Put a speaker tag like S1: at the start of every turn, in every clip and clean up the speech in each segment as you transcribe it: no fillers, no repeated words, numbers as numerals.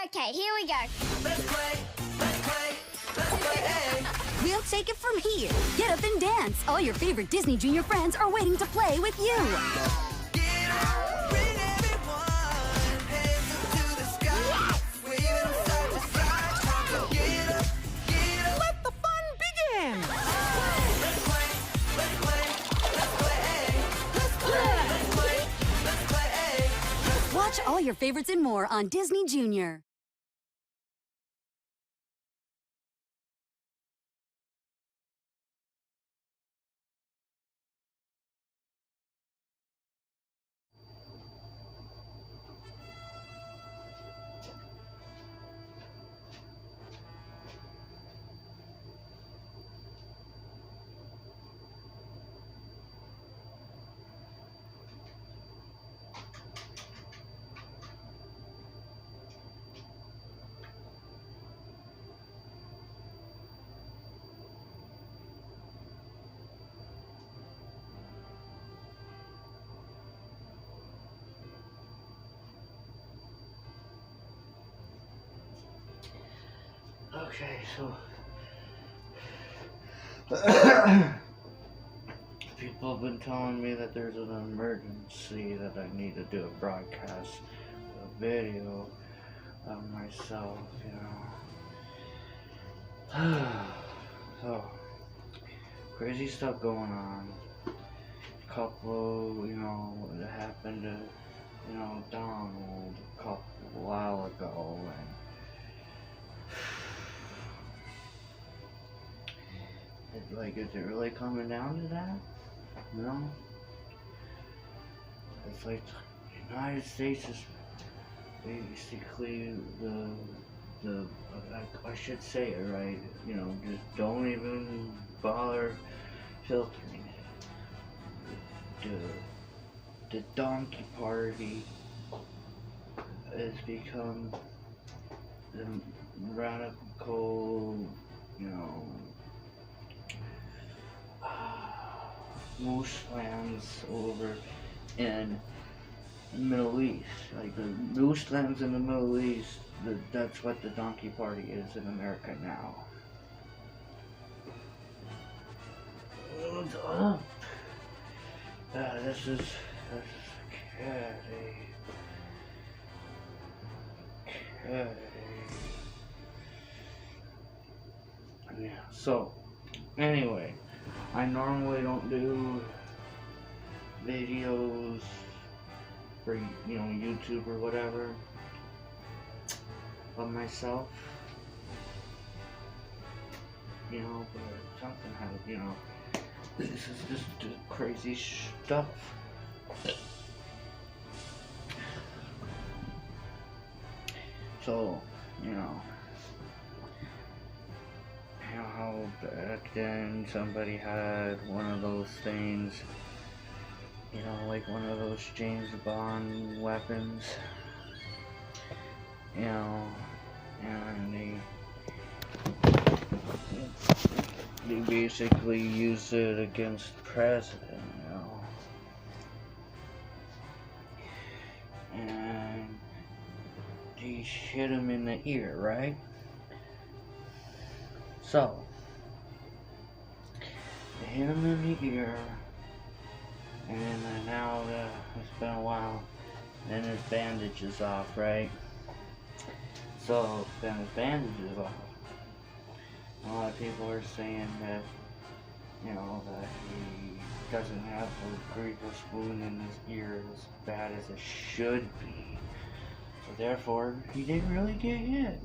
S1: Okay, here we go.
S2: Let's play, let's play, let's play, hey.
S3: We'll take it from here. Get up and dance. All your favorite Disney Junior friends are waiting to play with you.
S2: Get up, bring everyone, hands up to the sky. Wave them side to side. So get up, let the fun begin. Let's play, let's play, let's play, hey. Let's play, let's play, hey.
S3: Watch all your favorites and more on Disney Junior.
S4: Okay, so people have been telling me that there's an emergency, that I need to do a broadcast, a video of myself, So, crazy stuff going on. Couple, it happened to, Donald a while ago, and is it really coming down to that? It's like the United States is basically I should say it right, just don't even bother filtering it. The donkey party has become the radical, Muslims over in the Middle East. Like the Muslims in the Middle East, that's what the donkey party is in America now. This is yeah, so anyway, I normally don't do videos for, YouTube or whatever of myself, but something happened, this is just crazy stuff. So, how back then somebody had one of those things, like one of those James Bond weapons, and they basically used it against the president, and they hit him in the ear, right? So, they hit him in the ear, and now it's been a while, and his bandage is off, right? So, then his bandage is off. A lot of people are saying that, that he doesn't have a grievous wound in his ear as bad as it should be. So therefore, he didn't really get hit.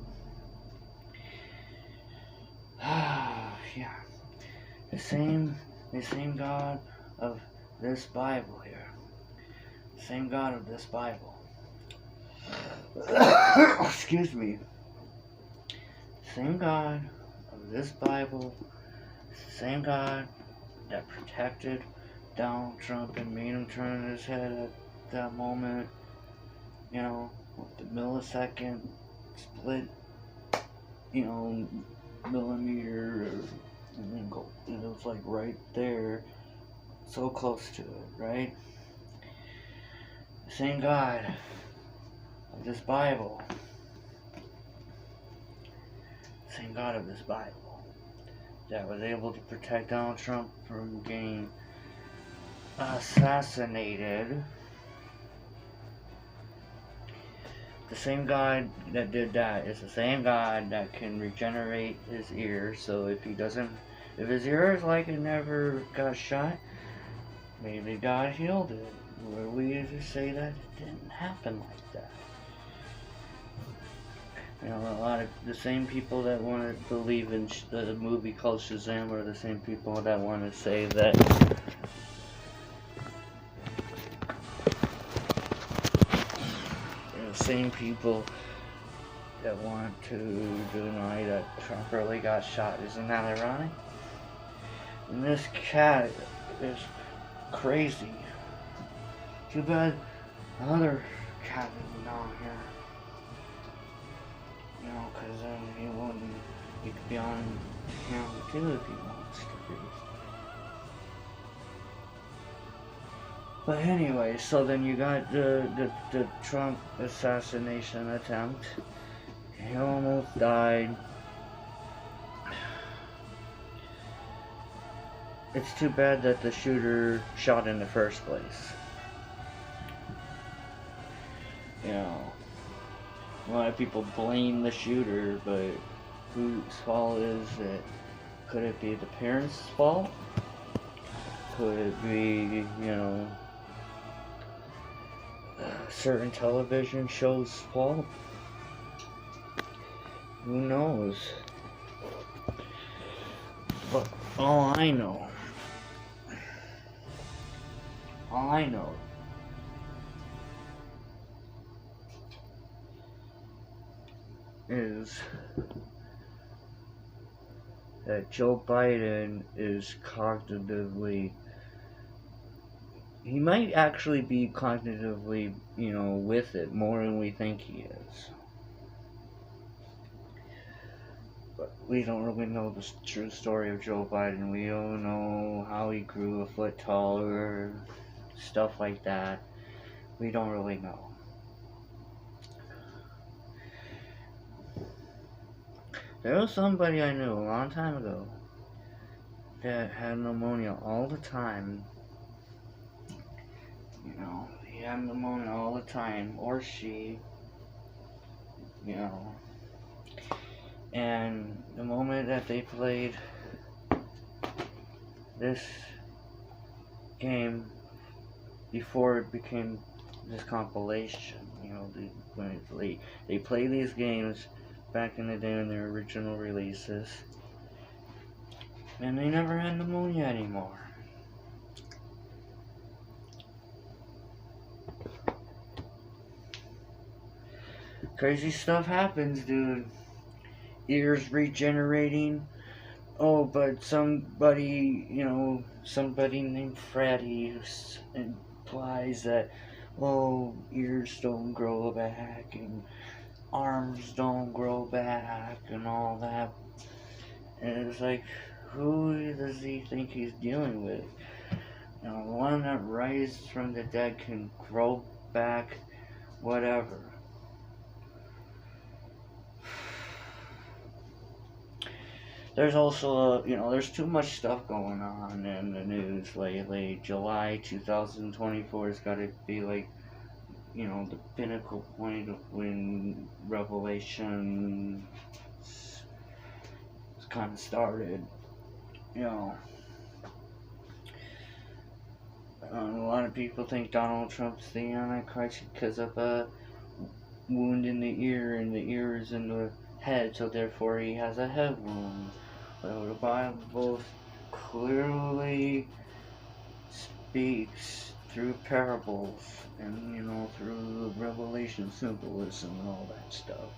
S4: Yeah. The same God of this Bible here. The same God of this Bible. Excuse me. Same God of this Bible. Same God that protected Donald Trump and made him turn his head at that moment. With the millisecond split, millimeter, and then go, it was like right there, so close to it, right? The same God of this Bible same God of this Bible, that was able to protect Donald Trump from getting assassinated. The same God that did that is the same God that can regenerate his ear. So if his ear is like it never got shot, maybe God healed it. Or we just say that it didn't happen like that. You know, a lot of the same people that want to believe in the movie called Shazam are the same people that want to say that the same people that want to deny that Trump really got shot. Isn't that ironic? And this cat is crazy. Too bad another cat isn't down here. You know, because then he could be on him too if he wants to be. But anyway, so then you got the Trump assassination attempt. He almost died. It's too bad that the shooter shot in the first place. You know, a lot of people blame the shooter, but whose fault is it? Could it be the parents' fault? Could it be, you know, certain television shows' fault? Who knows? But all I know is that Joe Biden is cognitively, he might actually be cognitively, you know, with it more than we think he is. But we don't really know the true story of Joe Biden. We don't know how he grew a foot taller, stuff like that. We don't really know. There was somebody I knew a long time ago that had pneumonia all the time. You know, he had pneumonia all the time, or she, you know. And the moment that they played this game, before it became this compilation, you know, when they play these games back in the day in their original releases, and they never had pneumonia anymore. Crazy stuff happens, dude. Ears regenerating. Oh, but somebody, you know, somebody named Freddy implies that, oh, ears don't grow back and arms don't grow back and all that. And it's like, who does he think he's dealing with? You know, the one that rises from the dead can grow back, whatever. There's also, you know, there's too much stuff going on in the news lately. July 2024 has got to be like, you know, the pinnacle point of when Revelation kind of started. You know, a lot of people think Donald Trump's the Antichrist because of a wound in the ear, and the ear is in the head, so therefore he has a head wound. Well, the Bible clearly speaks through parables and, you know, through revelation symbolism and all that stuff,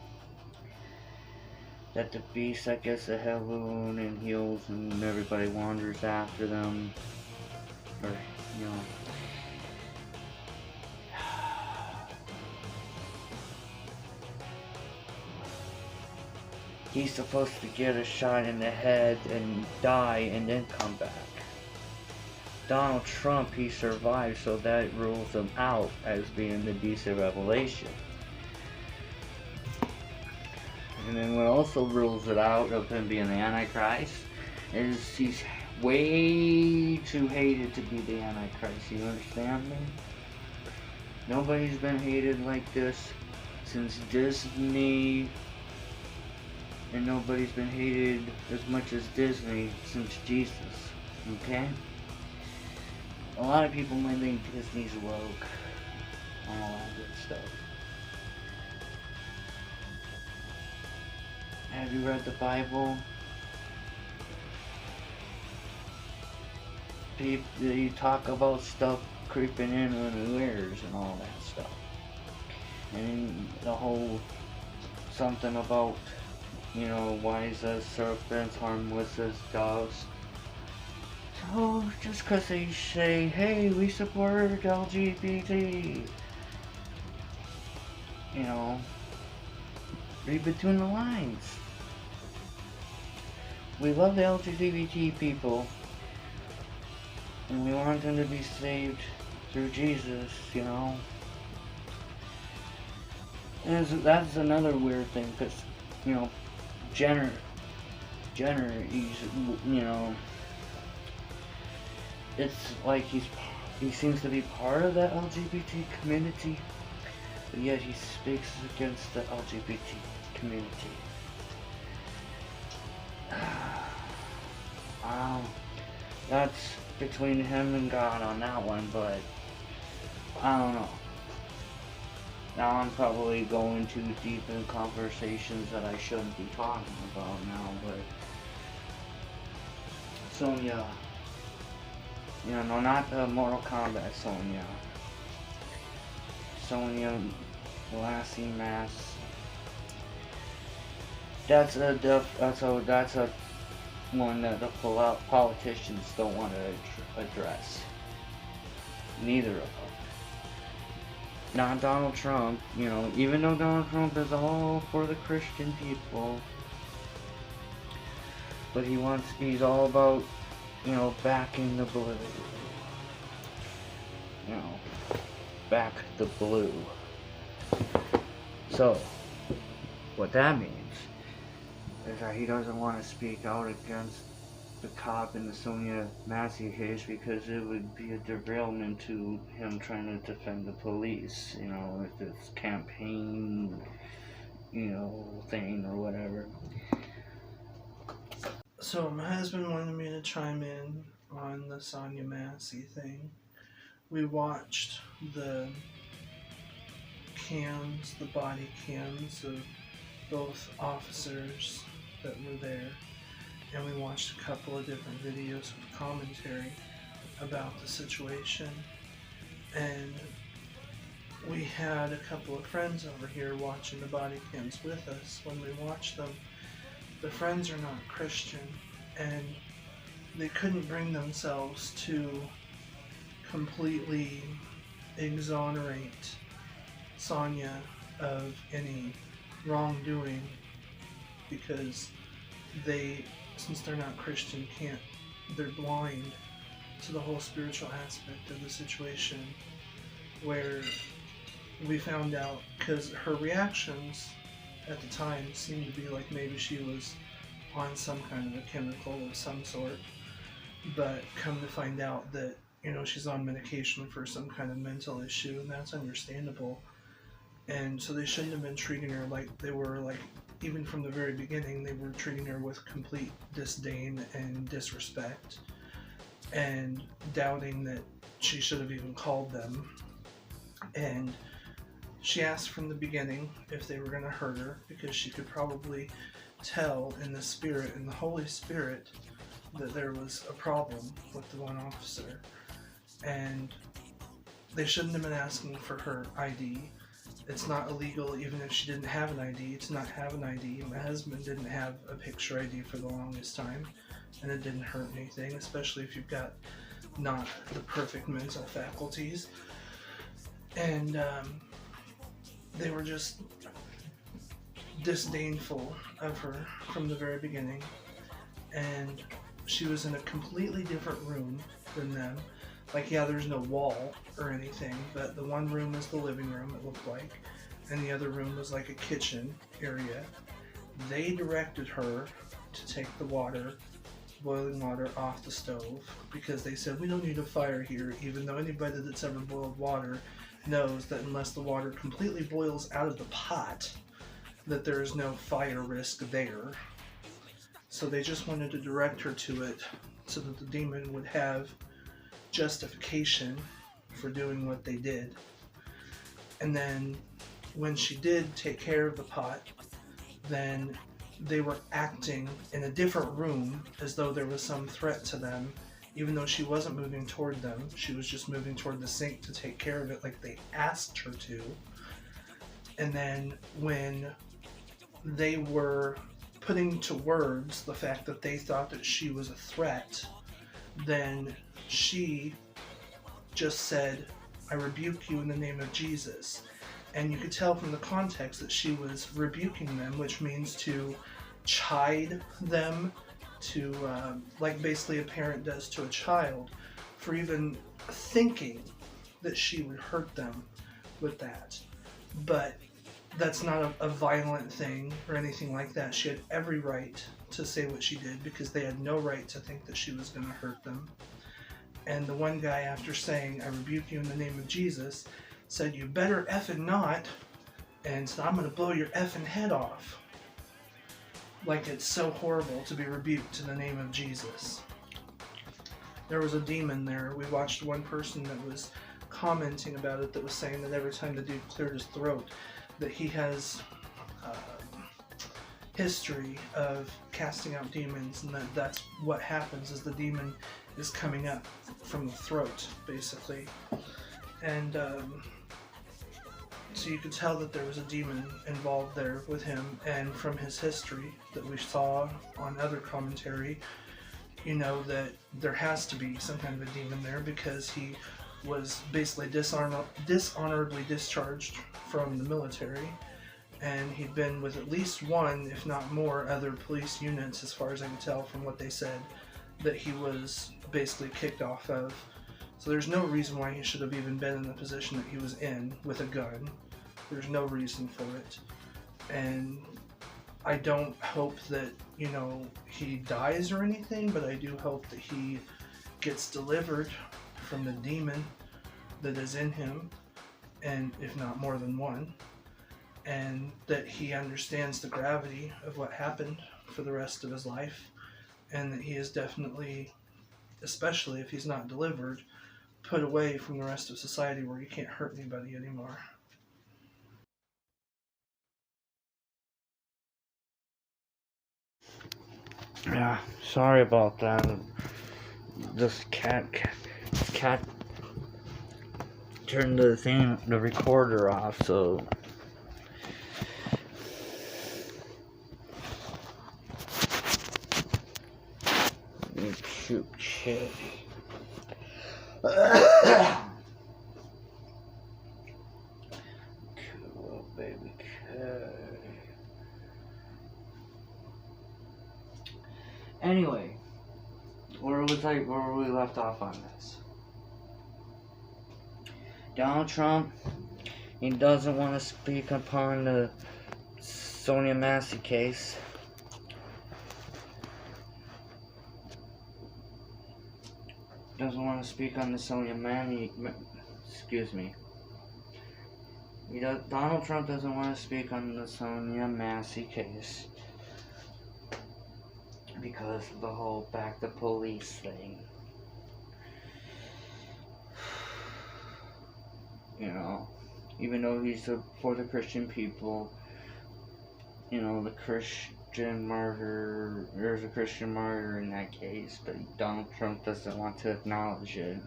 S4: that the beast that gets a head wound and heals and everybody wanders after them, or, you know, he's supposed to get a shot in the head and die and then come back. Donald Trump, he survived, so that rules him out as being the beast of Revelation. And then what also rules it out of him being the Antichrist is he's way too hated to be the Antichrist. You understand me? Nobody's been hated like this since Disney, and nobody's been hated as much as Disney since Jesus. Okay? A lot of people might think Disney's woke and all that good stuff. Have you read the Bible? You talk about stuff creeping in unawares and all that stuff. And the whole something about, you know, wise as serpents, harmless as doves. So just because they say, hey, we support LGBT, you know, read between the lines. We love the LGBT people, and we want them to be saved through Jesus, you know. And that's another weird thing, because, you know, Jenner, he's, you know, it's like he seems to be part of that LGBT community, but yet he speaks against the LGBT community. That's between him and God on that one, but I don't know. Now I'm probably going too deep in conversations that I shouldn't be talking about now, but Sonya, you know, no, not the Mortal Kombat Sonya. Sonya Lassie Mass. That's a one that the politicians don't want to address. Neither of them. Not Donald Trump, you know, even though Donald Trump is all for the Christian people, but he's all about, you know, backing the blue. You know, back the blue. So, what that means is that he doesn't want to speak out against the cop in the Sonya Massey case because it would be a derailment to him trying to defend the police, you know, if it's campaign, you know, thing or whatever.
S1: So my husband wanted me to chime in on the Sonya Massey thing. We watched the cams, the body cams of both officers that were there, and we watched a couple of different videos with commentary about the situation, and we had a couple of friends over here watching the body cams with us. When we watched them, the friends are not Christian, and they couldn't bring themselves to completely exonerate Sonya of any wrongdoing, because they, since they're not Christian, they're blind to the whole spiritual aspect of the situation, where we found out, because her reactions at the time seemed to be like maybe she was on some kind of a chemical of some sort, but come to find out that, you know, she's on medication for some kind of mental issue, and that's understandable. And so they shouldn't have been treating her like they were, like, even from the very beginning, they were treating her with complete disdain and disrespect, and doubting that she should have even called them. And she asked from the beginning if they were going to hurt her, because she could probably tell in the Spirit, in the Holy Spirit, that there was a problem with the one officer. And they shouldn't have been asking for her ID. It's not illegal, even if she didn't have an ID, to not have an ID. My husband didn't have a picture ID for the longest time, and it didn't hurt anything, especially if you've got not the perfect mental faculties. And they were just disdainful of her from the very beginning. And she was in a completely different room than them. Like, yeah, there's no wall or anything, but the one room is the living room, it looked like, and the other room was like a kitchen area. they directed her to take the water, boiling water, off the stove because they said we don't need a fire here, even though anybody that's ever boiled water knows that unless the water completely boils out of the pot, that there is no fire risk there. So they just wanted to direct her to it so that the demon would have justification for doing what they did. And then when she did take care of the pot, then they were acting in a different room as though there was some threat to them, even though she wasn't moving toward them. She was just moving toward the sink to take care of it like they asked her to. And then when they were putting to words the fact that they thought that she was a threat, then she just said, "I rebuke you in the name of Jesus." And you could tell from the context that she was rebuking them, which means to chide them, to like basically a parent does to a child, for even thinking that she would hurt them with that. But that's not a violent thing or anything like that. She had every right to say what she did because they had no right to think that she was going to hurt them. And the one guy, after saying, "I rebuke you in the name of Jesus," said, "You better effing not," and said, "I'm going to blow your effing head off." Like it's so horrible to be rebuked in the name of Jesus. There was a demon there. We watched one person that was commenting about it that was saying that every time the dude cleared his throat, that he has history of casting out demons, and that's what happens is the demon is coming up from the throat, basically. And so you could tell that there was a demon involved there with him, and from his history that we saw on other commentary, you know that there has to be some kind of a demon there because he was basically dishonorably discharged from the military, and he'd been with at least one, if not more, other police units, as far as I can tell from what they said, that he was basically kicked off of. So there's no reason why he should have even been in the position that he was in with a gun. There's no reason for it. And I don't hope that, you know, he dies or anything, but I do hope that he gets delivered from the demon that is in him, and if not more than one, and that he understands the gravity of what happened for the rest of his life, and that he is definitely, especially if he's not delivered, put away from the rest of society where he can't hurt anybody anymore.
S4: Yeah, sorry about that. This cat turned the recorder off, so shoot shit. Cool, baby. Anyway, where were we left off on this? Donald Trump, he doesn't want to speak upon the Sonia Massey case. Doesn't want to speak on the Sonia Massey. Excuse me. Donald Trump doesn't want to speak on the Sonia Massey case because of the whole back the police thing. You know, even though he's for the Christian people, you know, the Christian martyr, there's a Christian martyr in that case, but Donald Trump doesn't want to acknowledge it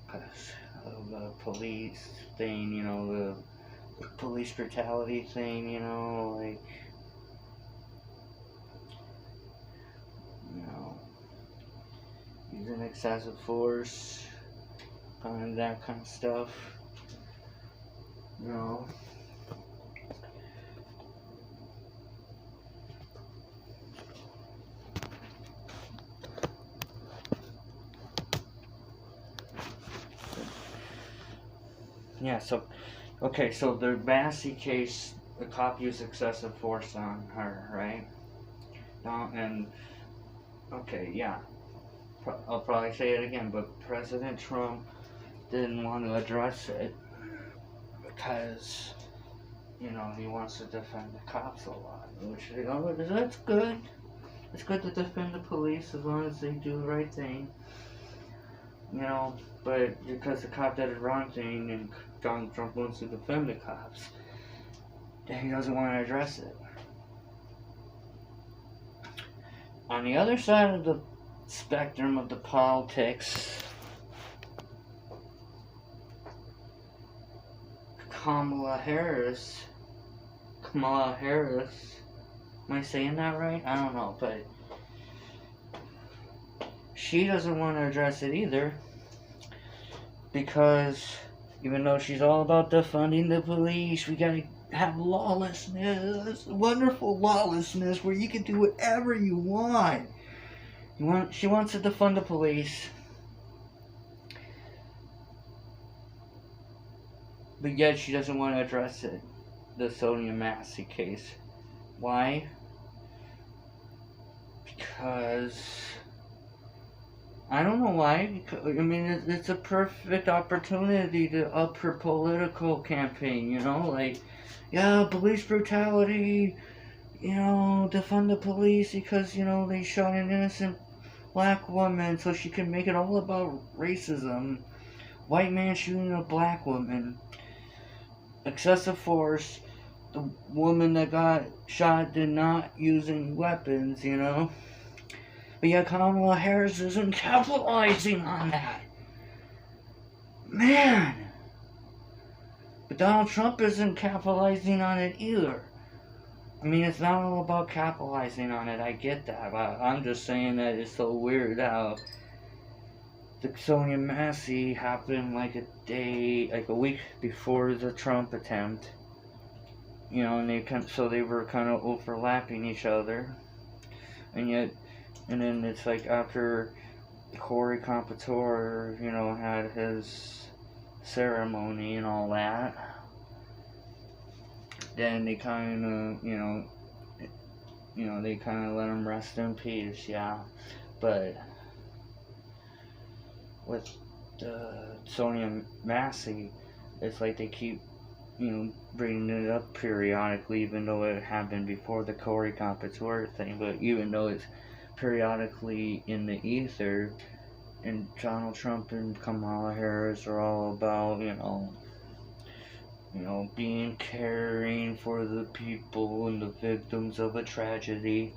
S4: because of the police thing, you know, the police brutality thing, you know, like, you know, using excessive force, and that kind of stuff, you know. Yeah, so, okay, so the Massey case the cop used excessive force on her, right? And okay, yeah, I'll probably say it again, but President Trump didn't want to address it because, you know, he wants to defend the cops a lot, which, you know, that's good. It's good to defend the police as long as they do the right thing, you know, but because the cop did the wrong thing and Donald Trump wants to defend the cops, he doesn't want to address it. On the other side of the spectrum of the politics, Kamala Harris, am I saying that right? I don't know, but she doesn't want to address it either, because even though she's all about defunding the police, we gotta have lawlessness, wonderful lawlessness where you can do whatever you want. She wants to defund the police, but yet she doesn't want to address it. The Sonia Massey case. Why? Because I don't know why. I mean, it's a perfect opportunity to up her political campaign, you know? Like, yeah, police brutality, you know, defund the police because, you know, they shot an innocent black woman, so she can make it all about racism. White man shooting a black woman. Excessive force. The woman that got shot did not use any weapons, you know? But yet Kamala Harris isn't capitalizing on that. Man! But Donald Trump isn't capitalizing on it either. I mean, it's not all about capitalizing on it, I get that, but I'm just saying that it's so weird how the Sonia Massey happened like a week before the Trump attempt. You know, and they were kind of overlapping each other. And then it's like after Corey Compatore, you know, had his ceremony and all that, then they kind of, you know, they kind of let him rest in peace, yeah. But with Sonia Massey, it's like they keep, you know, bringing it up periodically, even though it happened before the Corey Compatore thing, but even though it's periodically in the ether, and Donald Trump and Kamala Harris are all about, you know, being caring for the people and the victims of a tragedy.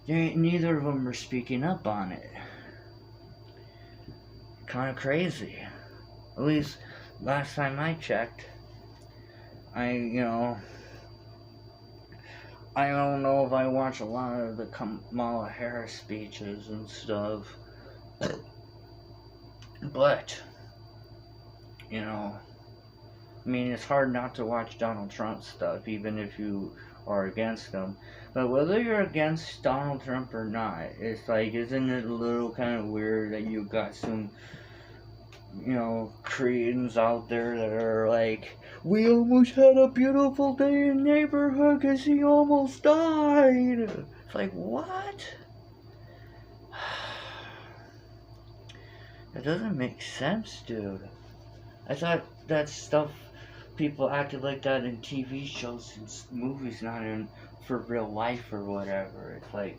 S4: Neither of them are speaking up on it. Kind of crazy. At least last time I checked. I don't know if I watch a lot of the Kamala Harris speeches and stuff. But, you know, I mean, it's hard not to watch Donald Trump stuff, even if you are against him. But whether you're against Donald Trump or not, it's like, isn't it a little kind of weird that you got some, you know, Koreans out there that are like, we almost had a beautiful day in neighborhood because he almost died. It's like, what? That doesn't make sense, dude. I thought that stuff, people acted like that in TV shows and movies, not in for real life or whatever. It's like,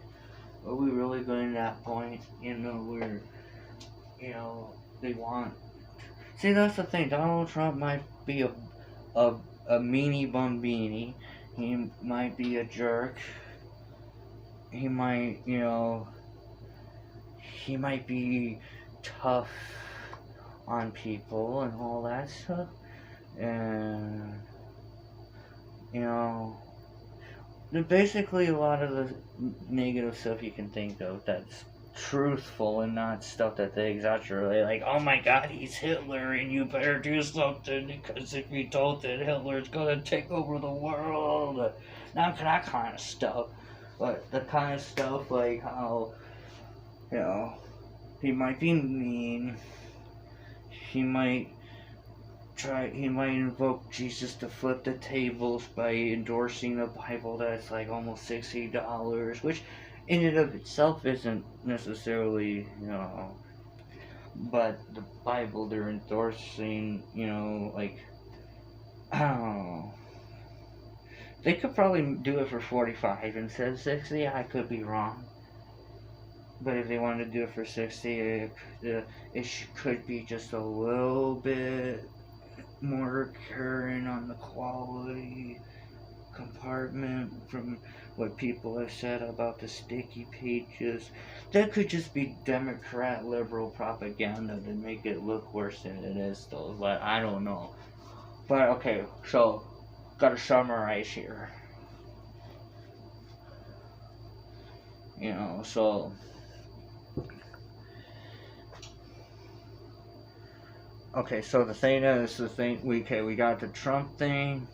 S4: are we really going to that point, you know, where, you know, they want... See, that's the thing. Donald Trump might be a meanie bumbini. He might be a jerk. He might, you know, he might be tough on people and all that stuff. And, you know, there's basically a lot of the negative stuff you can think of that's truthful and not stuff that they exaggerate. Like, oh my god, he's Hitler and you better do something because if you don't, then Hitler's gonna take over the world. Not that kind of stuff, but the kind of stuff like how, you know, he might be mean, he might he might invoke Jesus to flip the tables by endorsing a Bible that's like almost $60, which in and of itself isn't necessarily, but the Bible they're endorsing, like, I don't know. They could probably do it for 45 instead of 60. I could be wrong. But if they wanted to do it for 60, could be just a little bit more current on the quality compartment from what people have said about the sticky pages. That could just be Democrat liberal propaganda to make it look worse than it is, though. But I don't know. But okay, so gotta summarize here. So okay, so we got the Trump thing,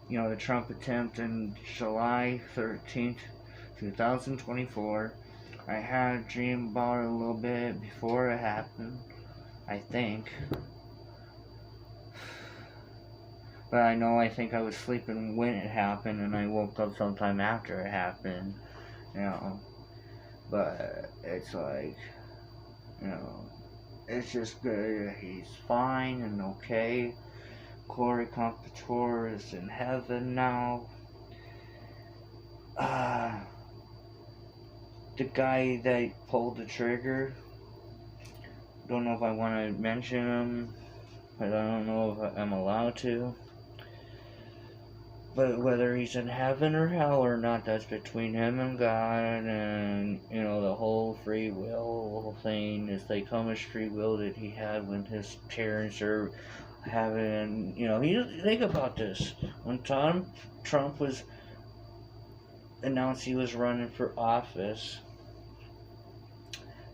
S4: the Trump attempt in July 13th, 2024. I had a dream about it a little bit before it happened, I think. But I think I was sleeping when it happened, and I woke up sometime after it happened, But it's like, it's just good. He's fine and okay. Corey Compouture is in heaven now. The guy that pulled the trigger, don't know if I want to mention him, but I don't know if I'm allowed to. But whether he's in heaven or hell or not, that's between him and God, and, the whole free will thing is like how much free will did he have when his parents are having, think about this. When Trump was announced he was running for office,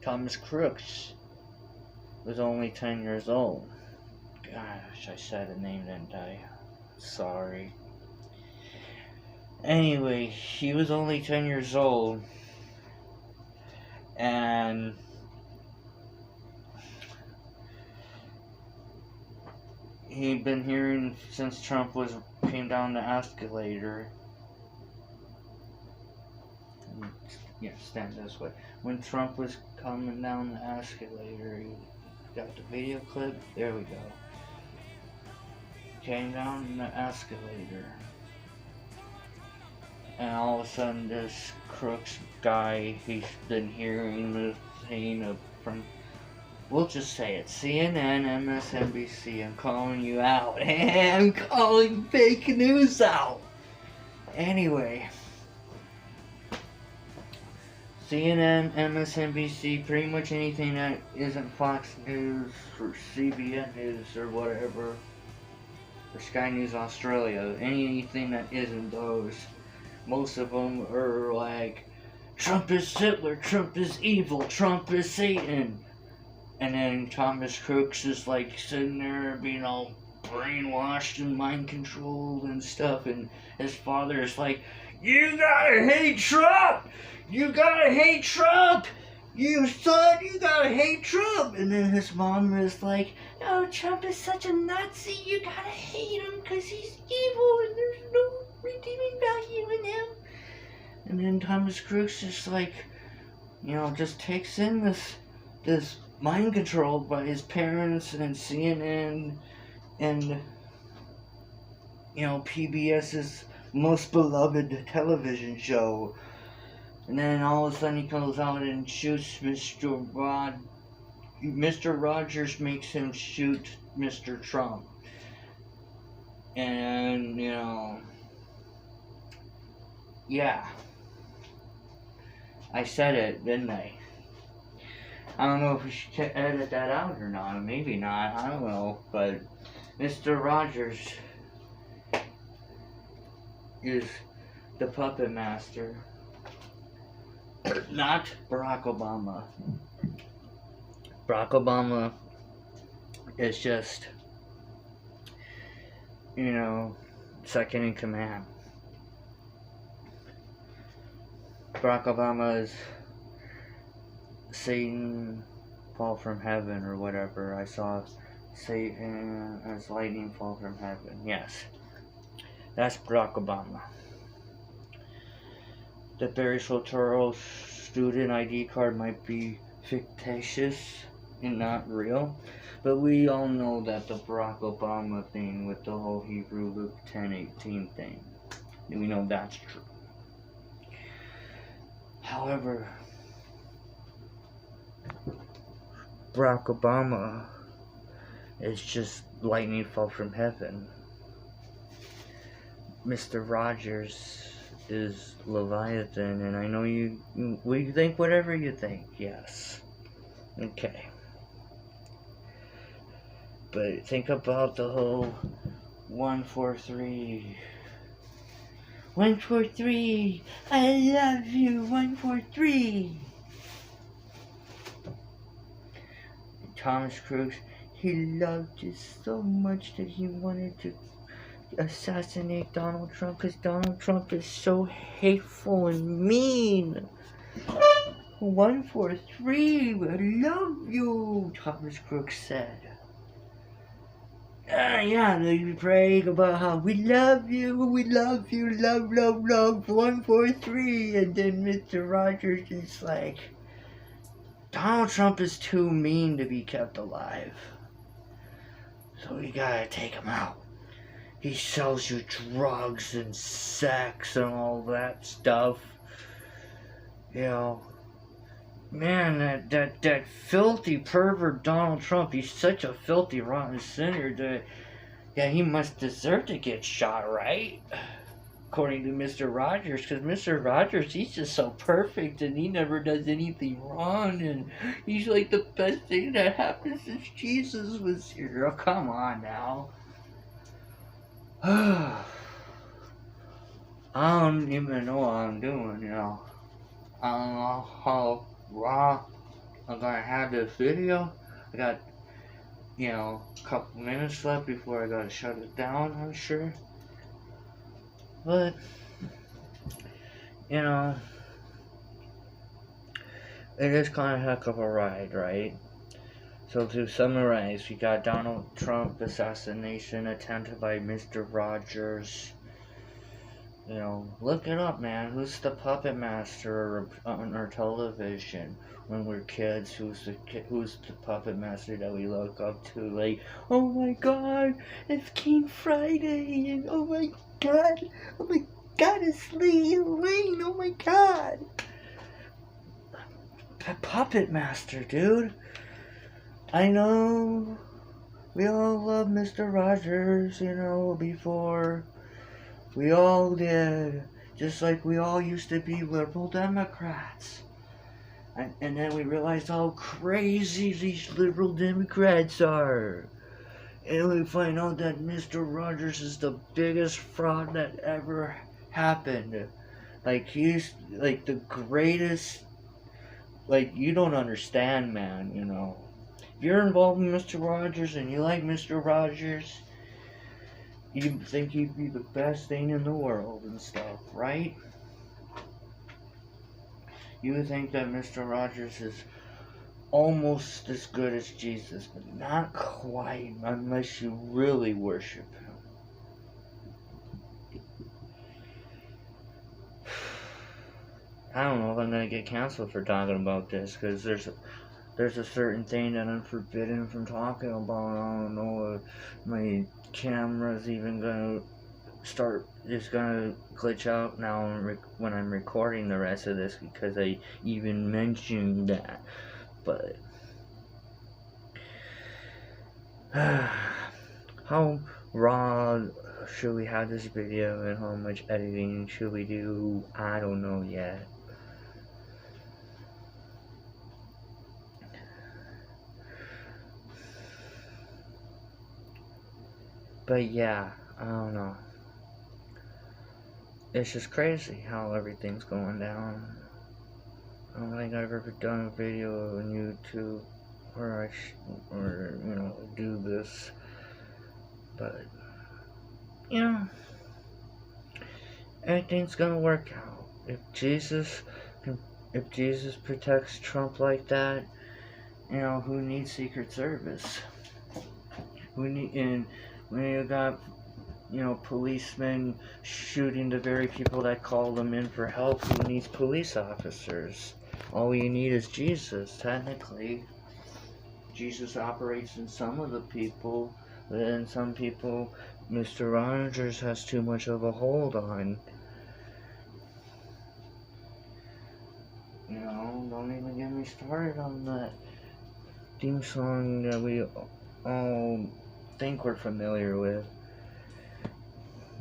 S4: Thomas Crooks was only 10 years old. Gosh, I said a name, didn't I? Sorry. Anyway, he was only 10 years old, and he'd been hearing since Trump came down the escalator. Yeah, stand this way. When Trump was coming down the escalator, you got the video clip? There we go. Came down the escalator. And all of a sudden, this Crooks guy, he's been hearing the thing from, we'll just say it, CNN, MSNBC, I'm calling you out. I'm calling fake news out. Anyway, CNN, MSNBC, pretty much anything that isn't Fox News or CBN News or whatever, or Sky News Australia, anything that isn't those. Most of them are like, Trump is Hitler, Trump is evil, Trump is Satan. And then Thomas Crooks is like sitting there being all brainwashed and mind controlled and stuff. And his father is like, you gotta hate Trump! You gotta hate Trump! You son, you gotta hate Trump! And then his mom is like, oh, Trump is such a Nazi, you gotta hate him because he's evil and there's no redeeming value in him. And then Thomas Crooks just like, just takes in this mind control by his parents and CNN and, PBS's most beloved television show. And then all of a sudden he comes out and shoots Mr. Rogers makes him shoot Mr. Trump. And, yeah. I said it, didn't I? I don't know if we should edit that out or not. Maybe not. I don't know. But Mr. Rogers is the puppet master. Not Barack Obama. Barack Obama is just, second in command. Barack Obama is Satan fall from heaven or whatever. I saw Satan as lightning fall from heaven. Yes. That's Barack Obama. The Barry Soetoro student ID card might be fictitious and not real, but we all know that the Barack Obama thing with the whole Hebrew Luke 10:18 thing, we know that's true. However, Barack Obama is just lightning fall from heaven. Mr. Rogers is Leviathan, and I know we think whatever you think, yes. Okay. But think about the whole 143. 143, I love you, 143. Thomas Crooks, he loved you so much that he wanted to assassinate Donald Trump because Donald Trump is so hateful and mean. 143, I love you, Thomas Crooks said. Yeah, they praying about how we love you, love, 143. And then Mr. Rogers is like, Donald Trump is too mean to be kept alive. So we gotta take him out. He sells you drugs and sex and all that stuff. You know, man, that filthy pervert Donald Trump, he's such a filthy rotten sinner that he must deserve to get shot, right? According to Mr. Rogers, because Mr. Rogers, he's just so perfect and he never does anything wrong, and he's like the best thing that happened since Jesus was here. Oh, come on now. I don't even know what I'm doing, you know. I don't know how raw I'm gonna have this video. I got, you know, a couple minutes left before I gotta shut it down, I'm sure. But, you know, it is kind of a heck of a ride, right? So to summarize, we got Donald Trump assassination attempted by Mr. Rogers. You know, look it up, man. Who's the puppet master on our television when we're kids? Who's the puppet master that we look up to? Like, oh my God, it's King Friday, and oh my God, it's Lil Wayne. Oh my God, puppet master, dude. I know we all love Mr. Rogers, you know, before. We all did. Just like we all used to be liberal Democrats. And then we realized how crazy these liberal Democrats are. And we find out that Mr. Rogers is the biggest fraud that ever happened. Like, he's like the greatest. Like, you don't understand, man, you know. If you're involved in Mr. Rogers and you like Mr. Rogers, you think he'd be the best thing in the world and stuff, right? You think that Mr. Rogers is almost as good as Jesus, but not quite unless you really worship him. I don't know if I'm gonna get canceled for talking about this, because there's a certain thing that I'm forbidden from talking about. I don't know if my camera's even gonna it's gonna glitch out now when I'm recording the rest of this, because I even mentioned that. But how raw should we have this video, and how much editing should we do? I don't know yet. But yeah, I don't know. It's just crazy how everything's going down. I don't think I've ever done a video on YouTube where or you know, do this. But you know, everything's gonna work out. If Jesus protects Trump like that, you know, who needs Secret Service? And when you got, policemen shooting the very people that called them in for help, who needs police officers? All you need is Jesus, technically. Jesus operates in some of the people, but in some people, Mr. Rogers has too much of a hold on. Don't even get me started on that theme song that we all think we're familiar with.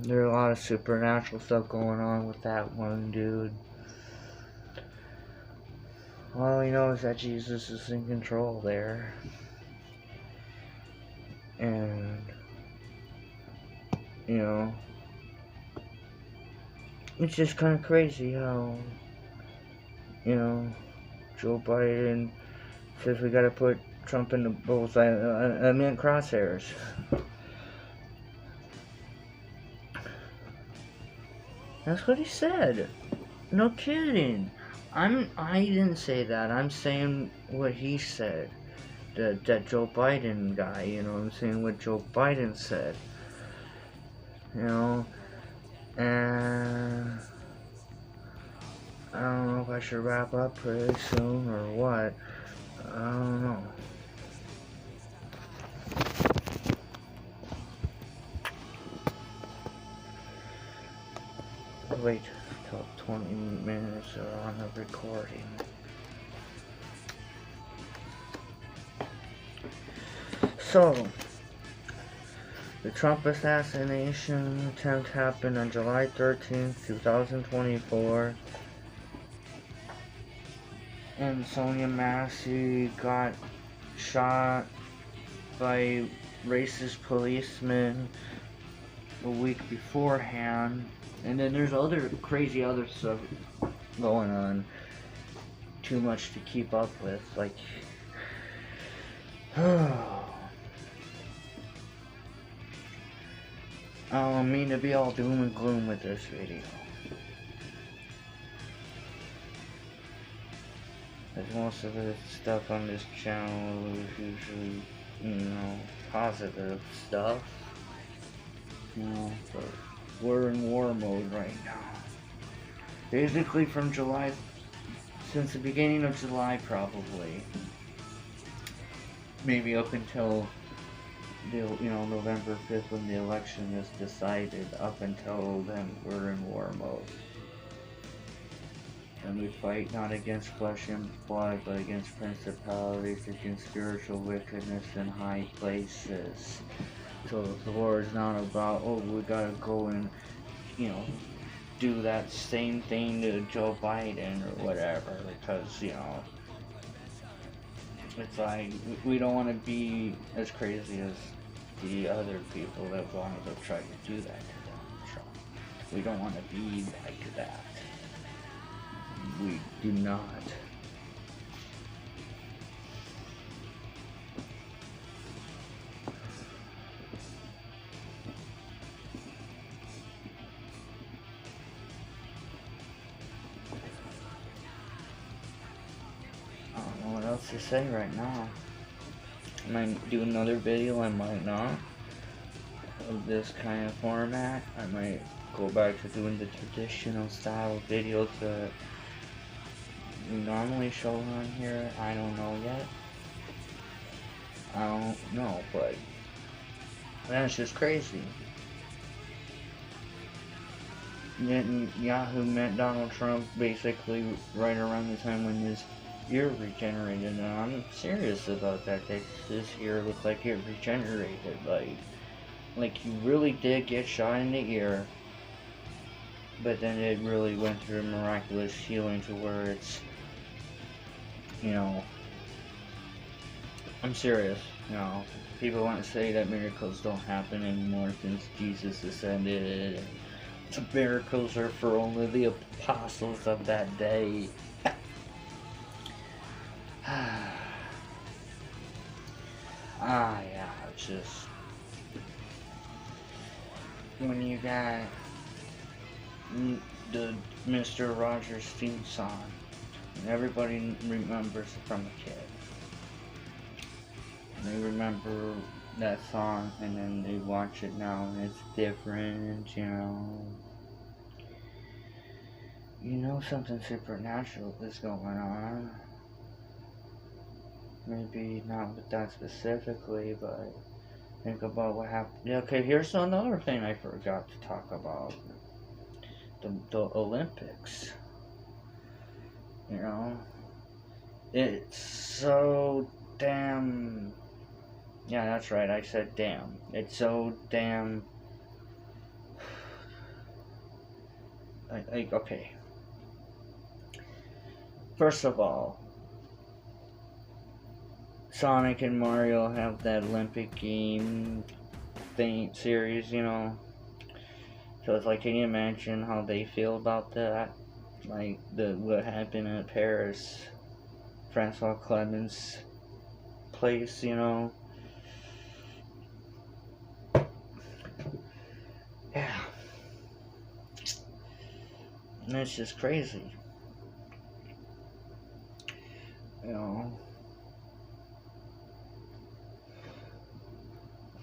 S4: There's a lot of supernatural stuff going on with that one dude. All we know is that Jesus is in control there. And, it's just kind of crazy how, Joe Biden says we gotta put Trump in the bullseye. I meant crosshairs. That's what he said. No kidding. I didn't say that. I'm saying what he said. That Joe Biden guy, I'm saying what Joe Biden said. And I don't know if I should wrap up pretty soon or what. I don't know. Wait till 20 minutes on the recording. So, the Trump assassination attempt happened on July 13th, 2024. And Sonia Massey got shot by racist policemen a week beforehand. And then there's crazy other stuff going on. Too much to keep up with. Like, I don't mean to be all doom and gloom with this video. Because most of the stuff on this channel is usually, positive stuff. But we're in war mode right now. Basically from July, since the beginning of July probably. Maybe up until November 5th when the election is decided. Up until then, we're in war mode. And we fight not against flesh and blood, but against principalities, against spiritual wickedness in high places. So the war is not about, we gotta go and, do that same thing to Joe Biden or whatever, because, it's like, we don't want to be as crazy as the other people that wanted to try to do that to Donald Trump. We don't want to be like that. We do not. I don't know what else to say right now. I might do another video, I might not, of this kind of format. I might go back to doing the traditional style videos that we normally show on here. I don't know yet. I don't know, but that's just crazy. Yahoo met Donald Trump basically right around the time when his ear regenerated, and I'm serious about that. His ear looked like it regenerated, like he really did get shot in the ear, but then it really went through a miraculous healing to where it's, I'm serious. People want to say that miracles don't happen anymore since Jesus ascended. The miracles are for only the apostles of that day. Yeah, it's just when you got the Mr. Rogers theme song, and everybody remembers from a kid. They remember that song, and then they watch it now, and it's different, you know. You know something supernatural is going on. Maybe not with that specifically, but think about what happened. Yeah, okay, here's another thing I forgot to talk about. The Olympics. You know? It's so damn... Yeah, that's right, I said damn. It's so damn... Like, okay. First of all, Sonic and Mario have that Olympic game thing series, you know. So it's like, can you imagine how they feel about that? Like what happened in Paris, Francois Clemens' place, you know. Yeah. And it's just crazy. You know.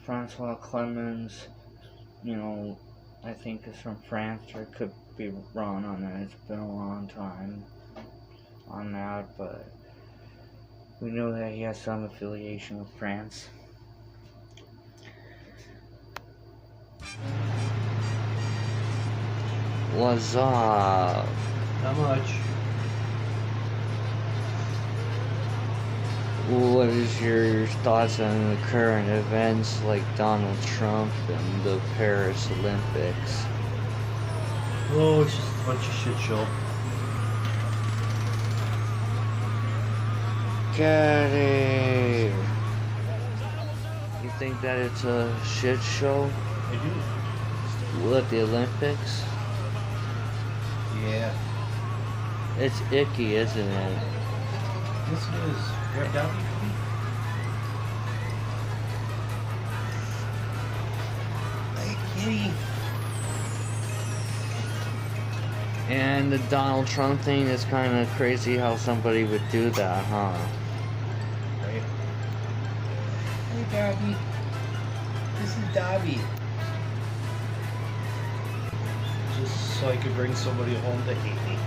S4: Francois Clemens, you know, I think is from France, or could be wrong on that. It's been a long time on that, but we know that he has some affiliation with France. What's up?
S5: Not much.
S4: What is your thoughts on the current events like Donald Trump and the Paris Olympics?
S5: Oh, it's just a bunch of shit show.
S4: Got it. You think that it's a shit show?
S5: I do.
S4: What, the Olympics?
S5: Yeah.
S4: It's icky, isn't it?
S5: Yes, it is. Grab Dobby for me. Hey, kitty.
S4: And the Donald Trump thing is kind of crazy how somebody would do that, huh?
S5: Right. Hey, Dobby. This is Dobby. Just so I could bring somebody home to hate me.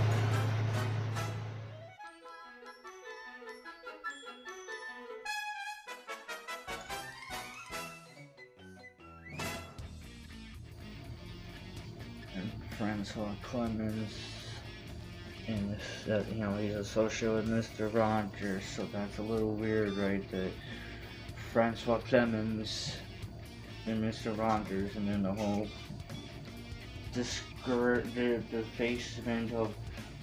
S4: Francois Clemens, and you know, he's associated with Mr. Rogers, so that's a little weird, right? That Francois Clemens and Mr. Rogers, and then the whole the defacement of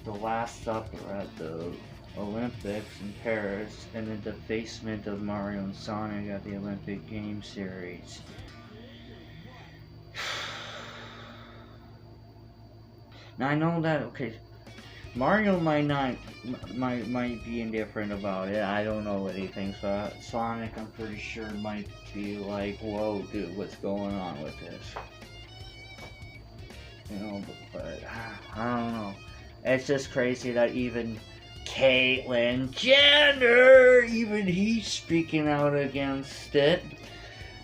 S4: the Last Supper at the Olympics in Paris, and the defacement of Mario and Sonic at the Olympic Games series. Now I know that, okay, Mario might be indifferent about it. I don't know what he thinks about it. Sonic, I'm pretty sure, might be like, whoa, dude, what's going on with this? You know, but I don't know. It's just crazy that even Caitlyn Jenner, even he's speaking out against it,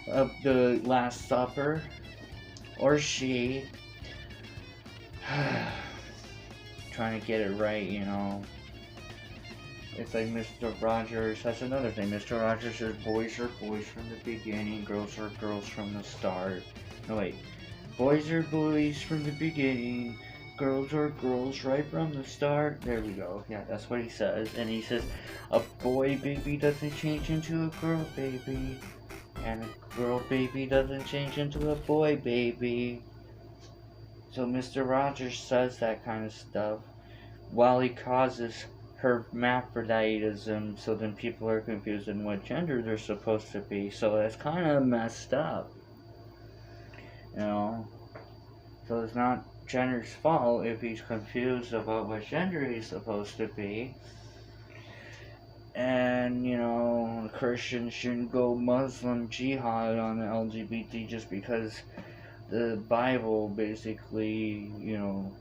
S4: of the Last Supper, or she. Trying to get it right, you know. It's like Mr. Rogers, that's another thing. Mr. Rogers says boys are boys from the beginning, girls are girls from the start. No, wait. Boys are boys from the beginning, girls are girls right from the start. There we go. Yeah, that's what he says. And he says, a boy baby doesn't change into a girl baby, and a girl baby doesn't change into a boy baby. So Mr. Rogers says that kind of stuff while he causes hermaphroditism, so then people are confused in what gender they're supposed to be. So that's kind of messed up. You know? So it's not Jenner's fault if he's confused about what gender he's supposed to be. And, you know, Christians shouldn't go Muslim jihad on the LGBT just because the Bible basically, you know,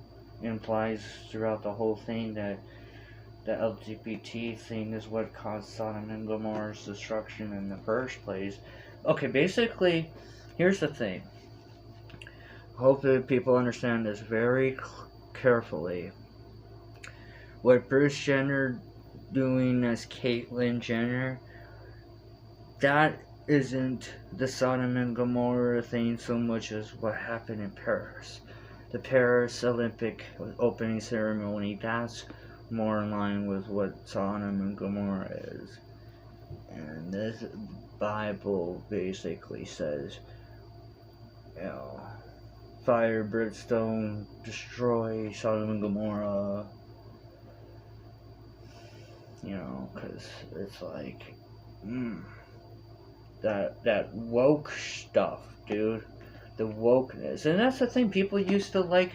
S4: implies throughout the whole thing that the LGBT thing is what caused Sodom and Gomorrah's destruction in the first place. Okay, basically, here's the thing. Hope that people understand this very carefully. What Bruce Jenner doing as Caitlyn Jenner, that isn't the Sodom and Gomorrah thing so much as what happened in Paris. The Paris Olympic opening ceremony, that's more in line with what Sodom and Gomorrah is. And this Bible basically says, you know, fire, brimstone, destroy Sodom and Gomorrah. You know, because it's like, that woke stuff, dude. The wokeness. And that's the thing, people used to like,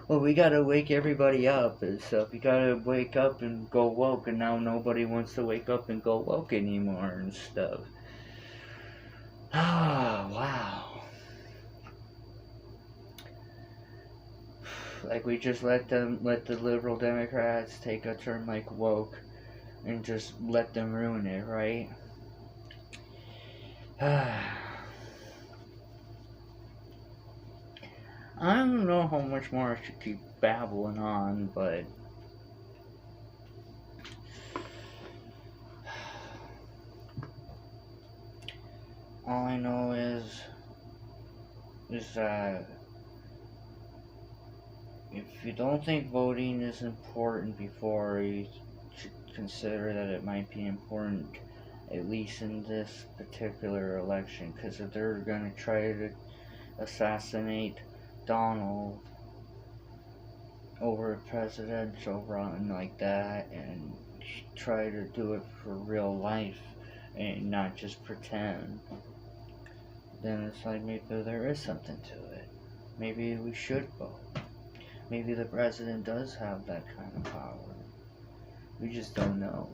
S4: well, we gotta wake everybody up and stuff. You gotta wake up and go woke, and now nobody wants to wake up and go woke anymore and stuff. Ah, wow. Like, we just let the liberal Democrats take a term like woke and just let them ruin it, right? I don't know how much more I should keep babbling on, but all I know is that if you don't think voting is important before, you should consider that it might be important, at least in this particular election, because if they're going to try to assassinate Donald over a presidential run like that and try to do it for real life and not just pretend, then it's like maybe there is something to it. Maybe we should vote. Maybe the president does have that kind of power. We just don't know.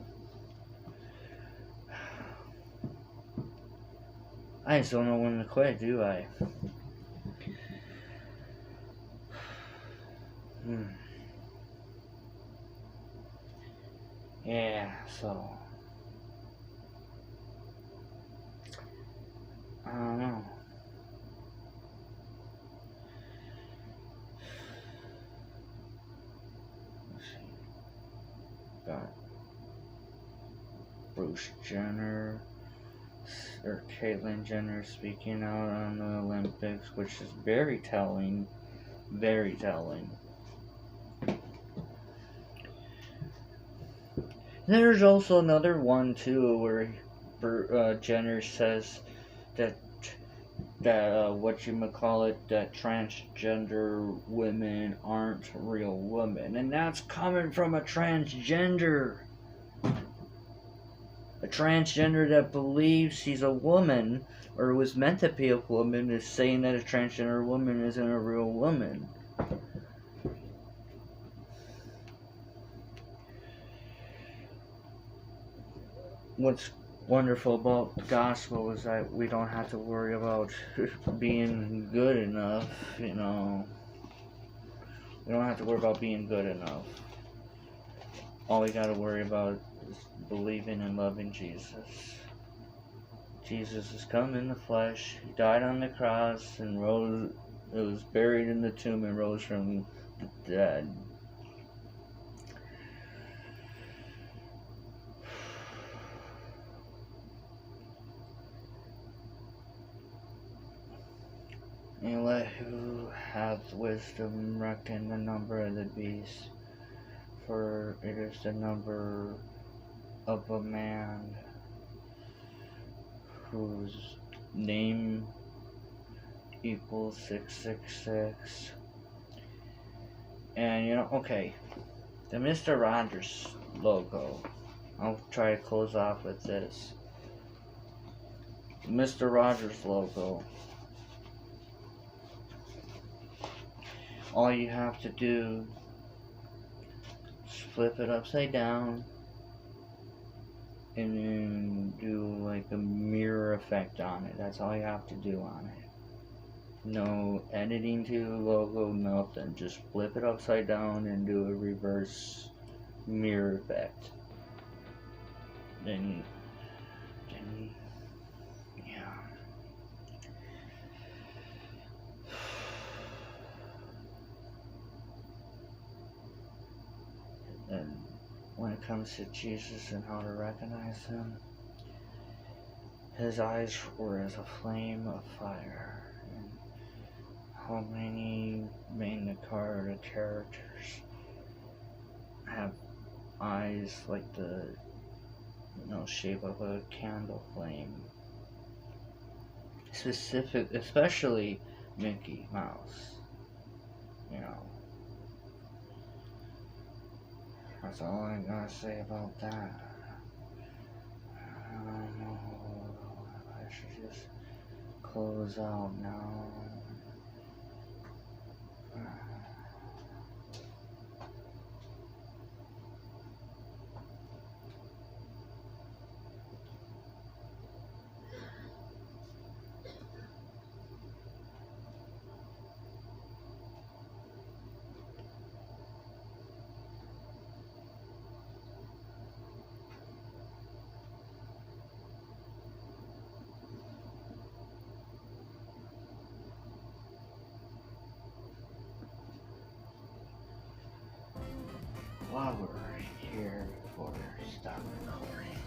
S4: I just don't know when to quit, do I? Yeah, so I don't know. Let's see. Got Bruce Jenner or Caitlyn Jenner speaking out on the Olympics, which is very telling. Very telling. There's also another one too where Jenner says that that transgender women aren't real women, and that's coming from a transgender. A transgender that believes she's a woman or was meant to be a woman is saying that a transgender woman isn't a real woman. What's wonderful about the gospel is that we don't have to worry about being good enough, you know. We don't have to worry about being good enough. All we gotta worry about is believing and loving Jesus. Jesus has come in the flesh, he died on the cross and rose, it was buried in the tomb and rose from the dead. And let who hath wisdom reckon the number of the beast, for it is the number of a man whose name equals 666. And you know, okay, the Mr. Rogers logo, I'll try to close off with this. Mr. Rogers logo. All you have to do is flip it upside down and then do like a mirror effect on it. That's all you have to do on it. No editing to the logo, nothing. Just flip it upside down and do a reverse mirror effect. Then yeah. And when it comes to Jesus and how to recognize him, his eyes were as a flame of fire. And how many Magna Carta characters have eyes like the shape of a candle flame? Especially Mickey Mouse. That's all I gotta say about that. I don't know if I should just close out now. While we're here before we stop recording,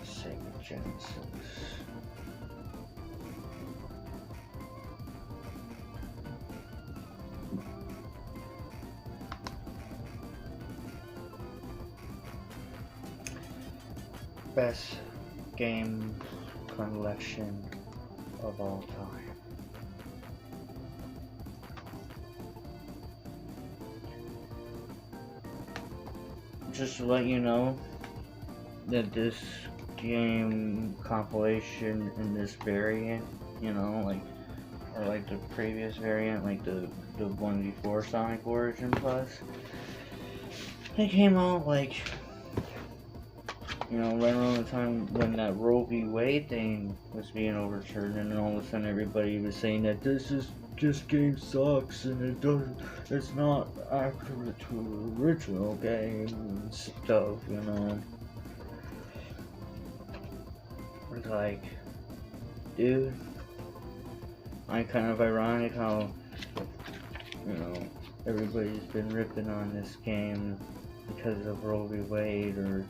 S4: Sega Genesis. Best game collection of all time. Just to let you know that this game compilation in this variant, or like the previous variant, like the one before Sonic Origin Plus, it came out like, right around the time when that Roe v. Wade thing was being overturned, and then all of a sudden everybody was saying that this game sucks and it's not accurate to the original game and stuff, It's like, dude, kind of ironic how, everybody's been ripping on this game because of Roe v. Wade, or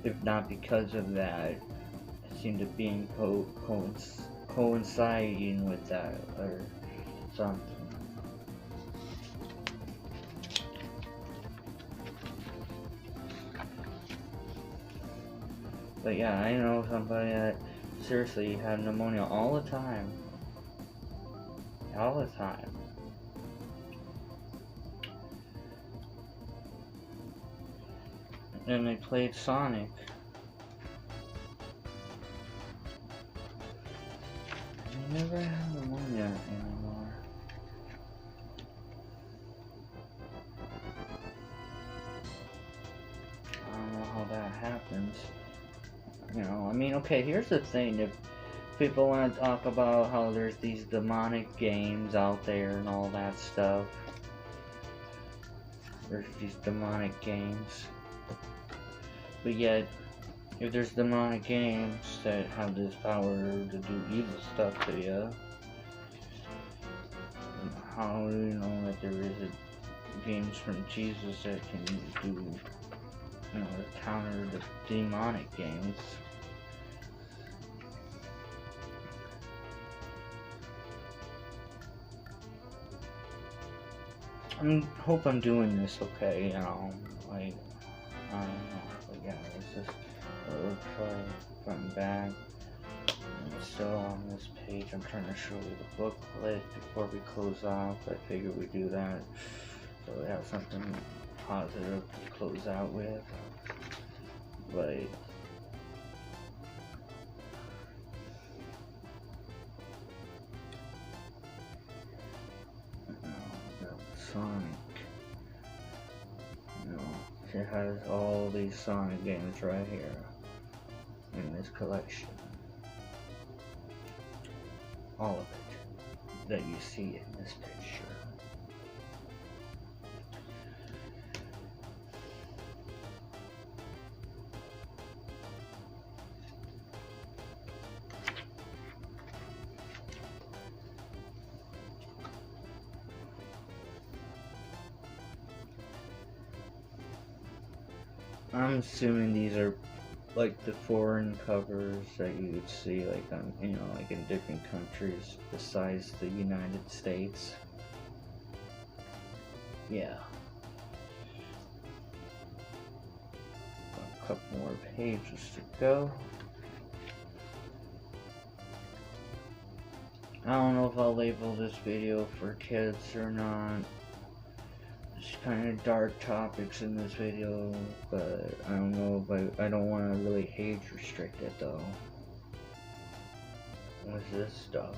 S4: if not because of that, it seemed to be coinciding with that, or something. But yeah, I know somebody that seriously had pneumonia all the time. All the time. And they played Sonic. They never had pneumonia anymore. I don't know how that happens. Okay, here's the thing. If people want to talk about how there's these demonic games out there and all that stuff, there's these demonic games. But yet, if there's demonic games that have this power to do evil stuff to you, how do you know that there isn't games from Jesus that can do, counter the demonic games? I hope I'm doing this okay, I don't know, but yeah, it's just a little try front and back. And still on this page, I'm trying to show you the booklet before we close off. I figured we'd do that, so we have something positive to close out with. But Sonic, it has all these Sonic games right here in this collection. All of it that you see in this picture. I'm assuming these are like the foreign covers that you would see like on, you know, like in different countries besides the United States. Yeah. A couple more pages to go. I don't know if I'll label this video for kids or not. There's kind of dark topics in this video, but I don't know if I don't want to really age restrict it though. What's this stuff?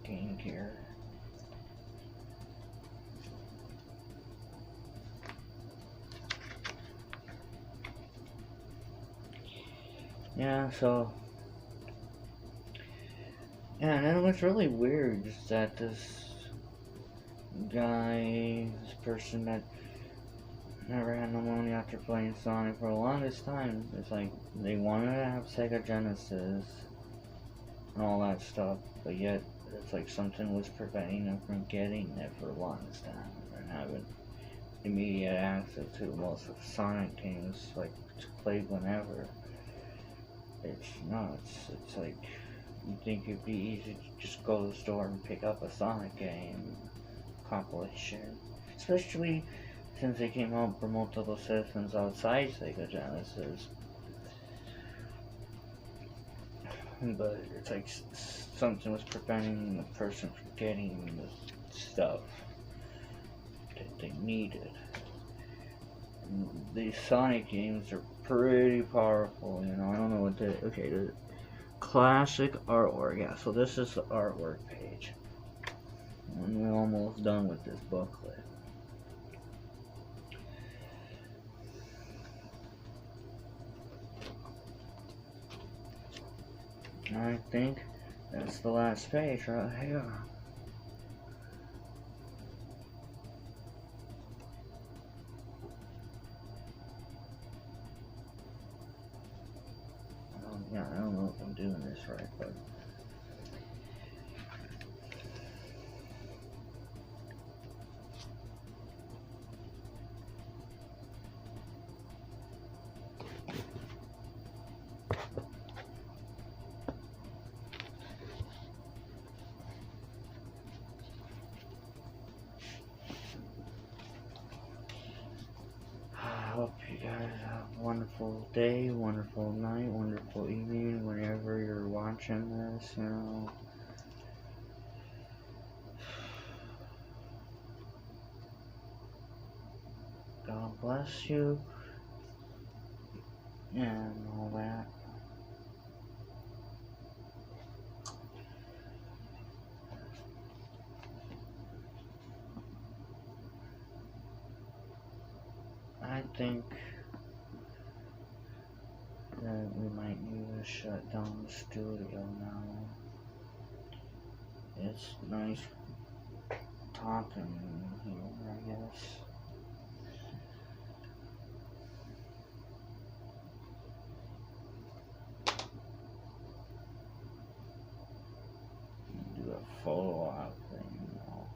S4: Game Gear. Yeah, so yeah, and then what's really weird is that this guy, this person that never had no money after playing Sonic for the longest time, it's like they wanted to have Sega Genesis and all that stuff, but yet it's like something was preventing them from getting it for the longest time and having immediate access to most of Sonic games, like to play whenever. It's nuts. It's like, you think it'd be easy to just go to the store and pick up a Sonic game compilation, especially since they came out for multiple systems outside Sega Genesis. But it's like something was preventing the person from getting the stuff that they needed. These Sonic games are pretty powerful, you know. I don't know what the classic artwork. Yeah, so this is the artwork page, and we're almost done with this booklet. I think that's the last page right here. Yeah, I don't know if I'm doing this right, but I hope you guys have a wonderful day, wonderful night, wonderful evening, whenever you're watching this, you know. God bless you, and all that. I think that we might need to shut down the studio now. It's nice talking here, I guess. Do a photo op thing, you know.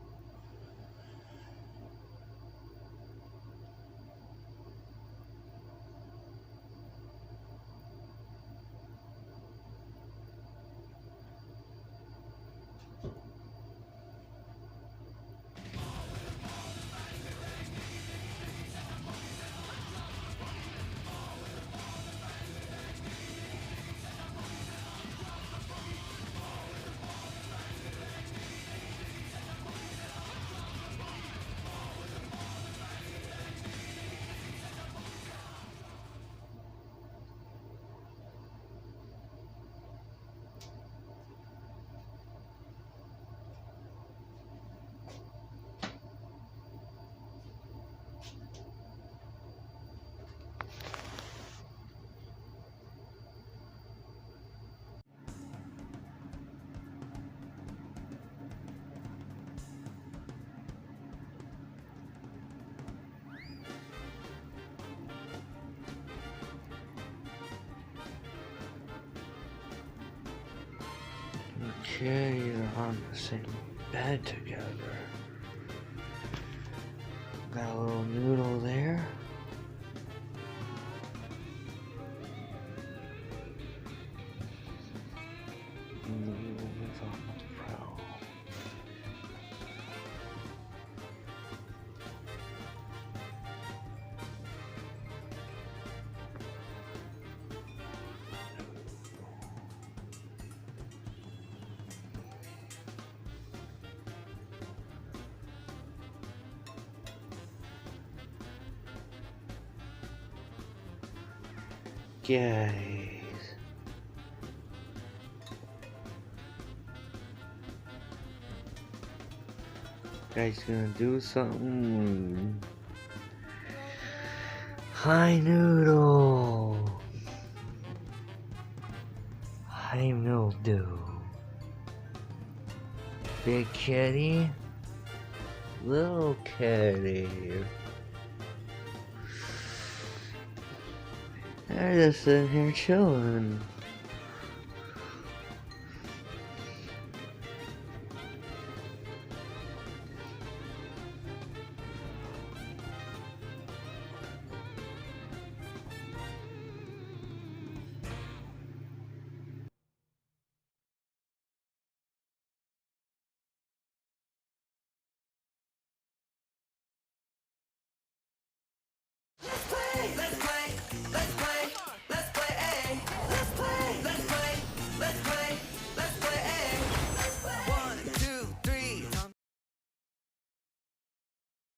S4: Okay, you're on the same bed together. Got a little noodle there. Noodle is on the prowl. Guys, gonna do something. Hi Noodle. Hi Mildew. Big kitty. Little kitty. They're just sitting here chilling.